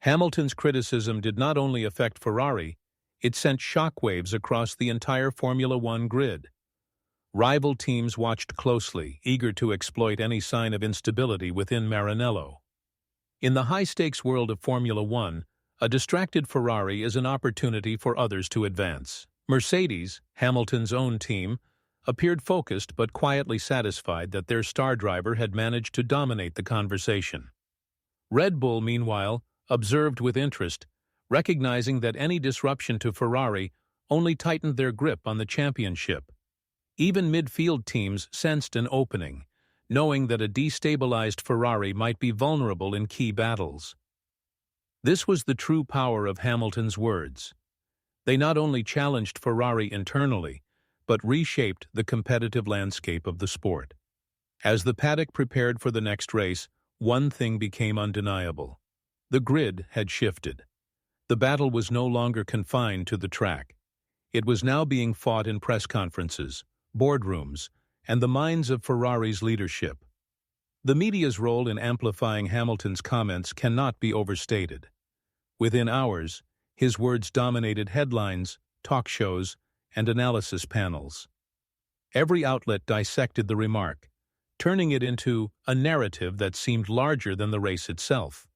Hamilton's criticism did not only affect Ferrari, it sent shockwaves across the entire Formula One grid. Rival teams watched closely, eager to exploit any sign of instability within Maranello. In the high-stakes world of Formula One, a distracted Ferrari is an opportunity for others to advance. Mercedes, Hamilton's own team, appeared focused but quietly satisfied that their star driver had managed to dominate the conversation. Red Bull, meanwhile, observed with interest, recognizing that any disruption to Ferrari only tightened their grip on the championship. Even midfield teams sensed an opening, knowing that a destabilized Ferrari might be vulnerable in key battles. This was the true power of Hamilton's words. They not only challenged Ferrari internally, but reshaped the competitive landscape of the sport. As the paddock prepared for the next race, one thing became undeniable. The grid had shifted. The battle was no longer confined to the track. It was now being fought in press conferences, boardrooms, and the minds of Ferrari's leadership. The media's role in amplifying Hamilton's comments cannot be overstated. Within hours, his words dominated headlines, talk shows, and analysis panels. Every outlet dissected the remark, turning it into a narrative that seemed larger than the race itself.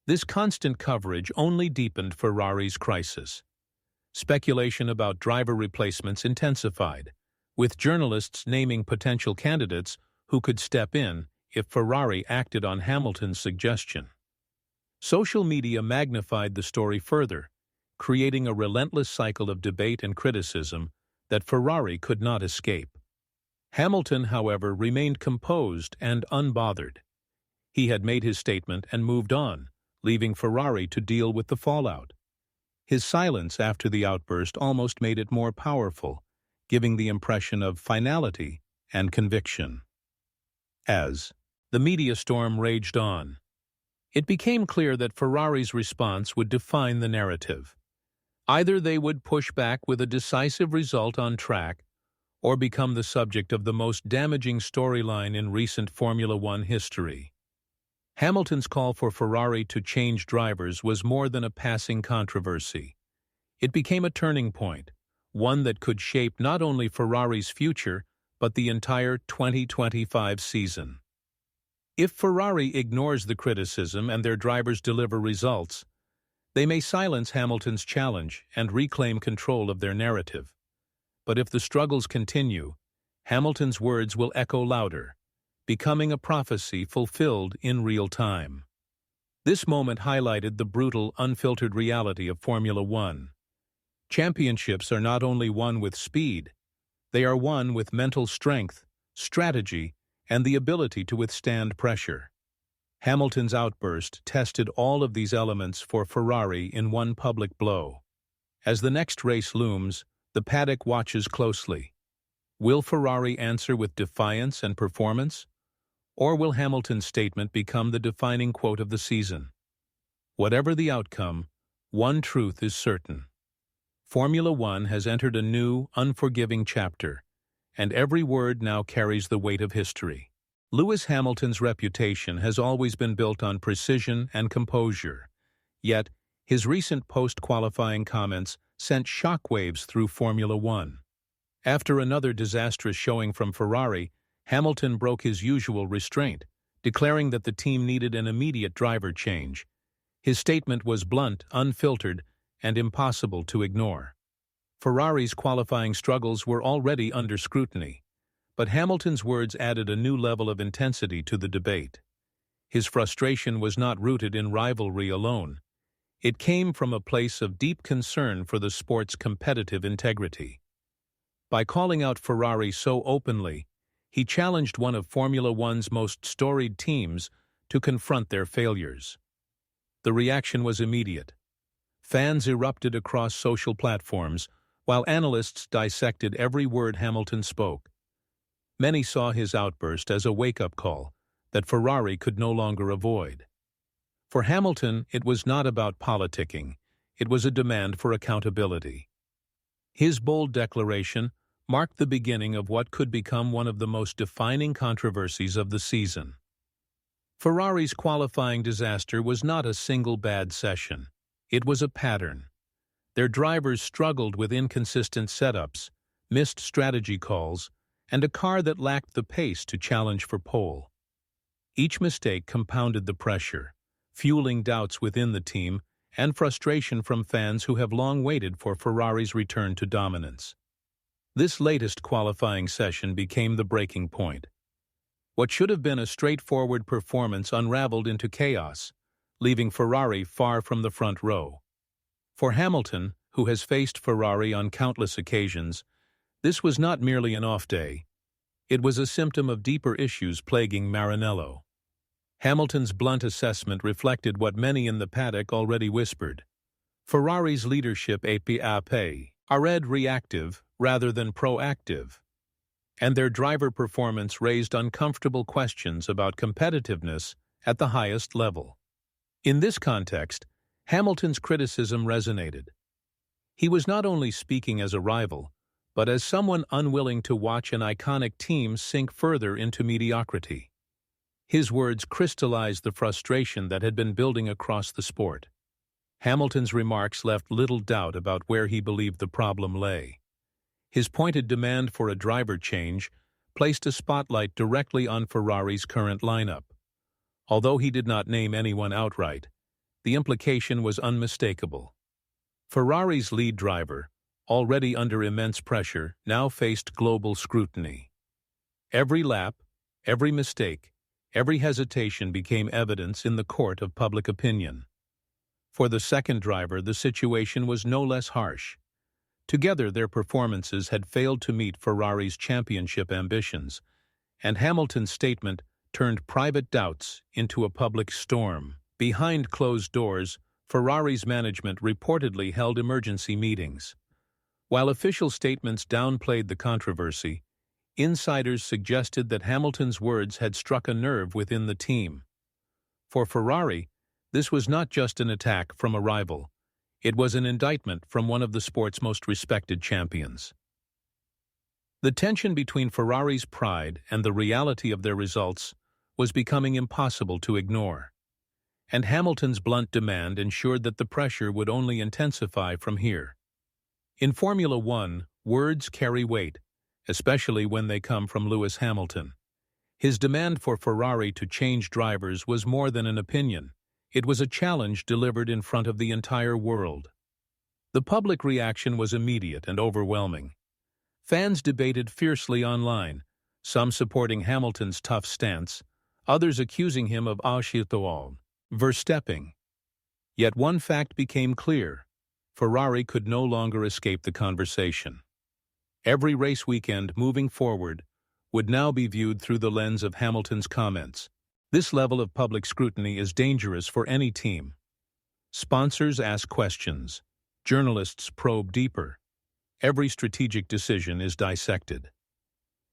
This constant coverage only deepened Ferrari's crisis. Speculation about driver replacements intensified, with journalists naming potential candidates who could step in if Ferrari acted on Hamilton's suggestion. Social media magnified the story further, creating a relentless cycle of debate and criticism that Ferrari could not escape. Hamilton, however, remained composed and unbothered. He had made his statement and moved on, leaving Ferrari to deal with the fallout. His silence after the outburst almost made it more powerful, giving the impression of finality and conviction. As the media storm raged on, it became clear that Ferrari's response would define the narrative. Either they would push back with a decisive result on track, or become the subject of the most damaging storyline in recent Formula One history. Hamilton's call for Ferrari to change drivers was more than a passing controversy. It became a turning point, one that could shape not only Ferrari's future, but the entire 2025 season. If Ferrari ignores the criticism and their drivers deliver results, they may silence Hamilton's challenge and reclaim control of their narrative. But if the struggles continue, Hamilton's words will echo louder, becoming a prophecy fulfilled in real time. This moment highlighted the brutal, unfiltered reality of Formula One. Championships are not only won with speed, they are won with mental strength, strategy, and the ability to withstand pressure. Hamilton's outburst tested all of these elements for Ferrari in one public blow. As the next race looms, the paddock watches closely. Will Ferrari answer with defiance and performance? Or will Hamilton's statement become the defining quote of the season? Whatever the outcome, one truth is certain. Formula One has entered a new, unforgiving chapter, and every word now carries the weight of history. Lewis Hamilton's reputation has always been built on precision and composure, yet his recent post-qualifying comments sent shockwaves through Formula One. After another disastrous showing from Ferrari, Hamilton broke his usual restraint, declaring that the team needed an immediate driver change. His statement was blunt, unfiltered, and impossible to ignore. Ferrari's qualifying struggles were already under scrutiny, but Hamilton's words added a new level of intensity to the debate. His frustration was not rooted in rivalry alone. It came from a place of deep concern for the sport's competitive integrity. By calling out Ferrari so openly, he challenged one of Formula One's most storied teams to confront their failures. The reaction was immediate. Fans erupted across social platforms, while analysts dissected every word Hamilton spoke. Many saw his outburst as a wake-up call that Ferrari could no longer avoid. For Hamilton, it was not about politicking, it was a demand for accountability. His bold declaration marked the beginning of what could become one of the most defining controversies of the season. Ferrari's qualifying disaster was not a single bad session. It was a pattern. Their drivers struggled with inconsistent setups, missed strategy calls, and a car that lacked the pace to challenge for pole. Each mistake compounded the pressure, fueling doubts within the team and frustration from fans who have long waited for Ferrari's return to dominance. This latest qualifying session became the breaking point. What should have been a straightforward performance unraveled into chaos, leaving Ferrari far from the front row. For Hamilton, who has faced Ferrari on countless occasions, this was not merely an off day. It was a symptom of deeper issues plaguing Maranello. Hamilton's blunt assessment reflected what many in the paddock already whispered. Ferrari's leadership are reactive rather than proactive, and their driver performance raised uncomfortable questions about competitiveness at the highest level. In this context, Hamilton's criticism resonated. He was not only speaking as a rival, but as someone unwilling to watch an iconic team sink further into mediocrity. His words crystallized the frustration that had been building across the sport. Hamilton's remarks left little doubt about where he believed the problem lay. His pointed demand for a driver change placed a spotlight directly on Ferrari's current lineup. Although he did not name anyone outright, the implication was unmistakable. Ferrari's lead driver, already under immense pressure, now faced global scrutiny. Every lap, every mistake, every hesitation became evidence in the court of public opinion. For the second driver, the situation was no less harsh. Together, their performances had failed to meet Ferrari's championship ambitions, and Hamilton's statement turned private doubts into a public storm. Behind closed doors, Ferrari's management reportedly held emergency meetings. While official statements downplayed the controversy, insiders suggested that Hamilton's words had struck a nerve within the team. For Ferrari, this was not just an attack from a rival. It was an indictment from one of the sport's most respected champions. The tension between Ferrari's pride and the reality of their results was becoming impossible to ignore, and Hamilton's blunt demand ensured that the pressure would only intensify from here. In Formula One, words carry weight, especially when they come from Lewis Hamilton. His demand for Ferrari to change drivers was more than an opinion. It was a challenge delivered in front of the entire world. The public reaction was immediate and overwhelming. Fans debated fiercely online, some supporting Hamilton's tough stance, others accusing him of overstepping. Yet one fact became clear: Ferrari could no longer escape the conversation. Every race weekend moving forward would now be viewed through the lens of Hamilton's comments. This level of public scrutiny is dangerous for any team. Sponsors ask questions. Journalists probe deeper. Every strategic decision is dissected.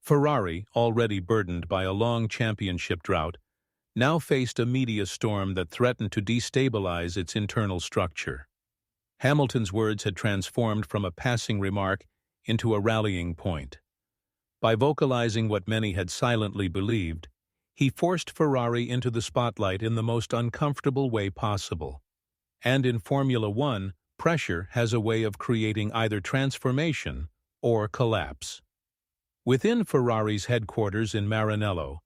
Ferrari, already burdened by a long championship drought, now faced a media storm that threatened to destabilize its internal structure. Hamilton's words had transformed from a passing remark into a rallying point. By vocalizing what many had silently believed, he forced Ferrari into the spotlight in the most uncomfortable way possible. And in Formula One, pressure has a way of creating either transformation or collapse. Within Ferrari's headquarters in Maranello,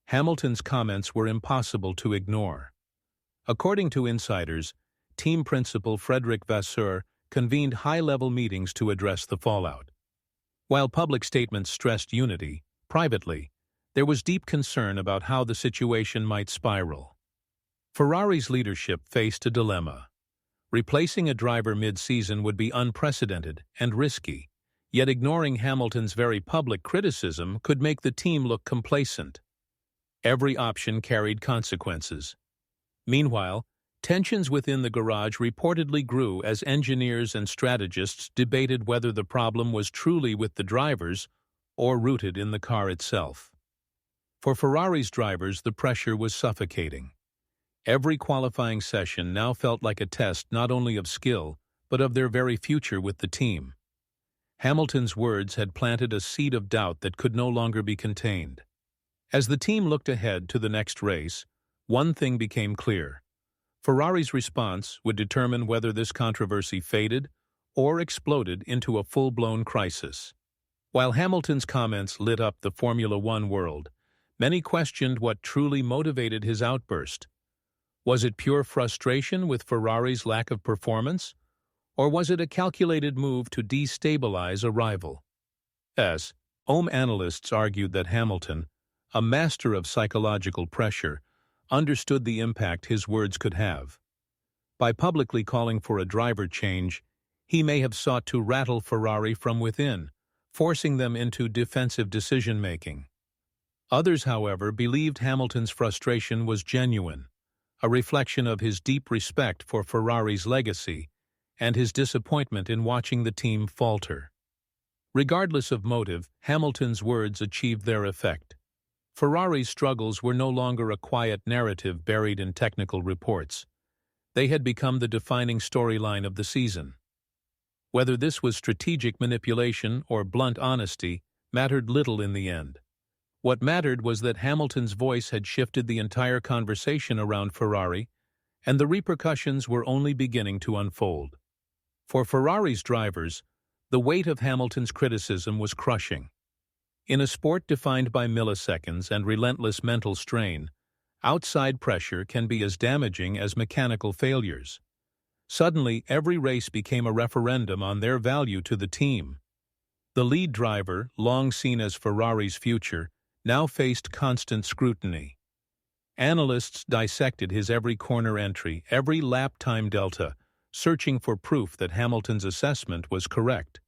Hamilton's comments were impossible to ignore. According to insiders, team principal Frédéric Vasseur convened high-level meetings to address the fallout. While public statements stressed unity, privately, there was deep concern about how the situation might spiral. Ferrari's leadership faced a dilemma. Replacing a driver mid-season would be unprecedented and risky, yet ignoring Hamilton's very public criticism could make the team look complacent. Every option carried consequences. Meanwhile, tensions within the garage reportedly grew as engineers and strategists debated whether the problem was truly with the drivers or rooted in the car itself. For Ferrari's drivers, the pressure was suffocating. Every qualifying session now felt like a test not only of skill, but of their very future with the team. Hamilton's words had planted a seed of doubt that could no longer be contained. As the team looked ahead to the next race, One thing became clear. Ferrari's response would determine whether this controversy faded or exploded into a full-blown crisis. While Hamilton's comments lit up the Formula One world, many questioned what truly motivated his outburst. Was it pure frustration with Ferrari's lack of performance, or was it a calculated move to destabilize a rival? Analysts argued that Hamilton, a master of psychological pressure, understood the impact his words could have. By publicly calling for a driver change, he may have sought to rattle Ferrari from within, forcing them into defensive decision-making. Others, however, believed Hamilton's frustration was genuine, a reflection of his deep respect for Ferrari's legacy and his disappointment in watching the team falter. Regardless of motive, Hamilton's words achieved their effect. Ferrari's struggles were no longer a quiet narrative buried in technical reports. They had become the defining storyline of the season. Whether this was strategic manipulation or blunt honesty mattered little in the end. What mattered was that Hamilton's voice had shifted the entire conversation around Ferrari, and the repercussions were only beginning to unfold. For Ferrari's drivers, the weight of Hamilton's criticism was crushing. In a sport defined by milliseconds and relentless mental strain, outside pressure can be as damaging as mechanical failures. Suddenly, every race became a referendum on their value to the team. The lead driver, long seen as Ferrari's future, now faced constant scrutiny. Analysts dissected his every corner entry, every lap time delta, searching for proof that Hamilton's assessment was correct.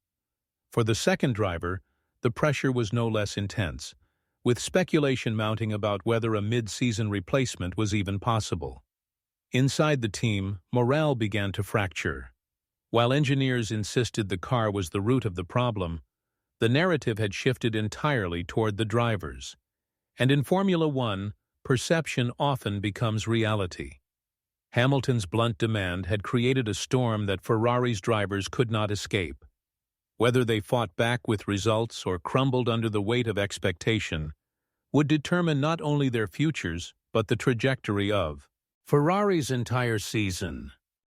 For the second driver, the pressure was no less intense, with speculation mounting about whether a mid-season replacement was even possible. Inside the team, morale began to fracture. While engineers insisted the car was the root of the problem, the narrative had shifted entirely toward the drivers. And in Formula One, perception often becomes reality. Hamilton's blunt demand had created a storm that Ferrari's drivers could not escape. Whether they fought back with results or crumbled under the weight of expectation would determine not only their futures, but the trajectory of Ferrari's entire season.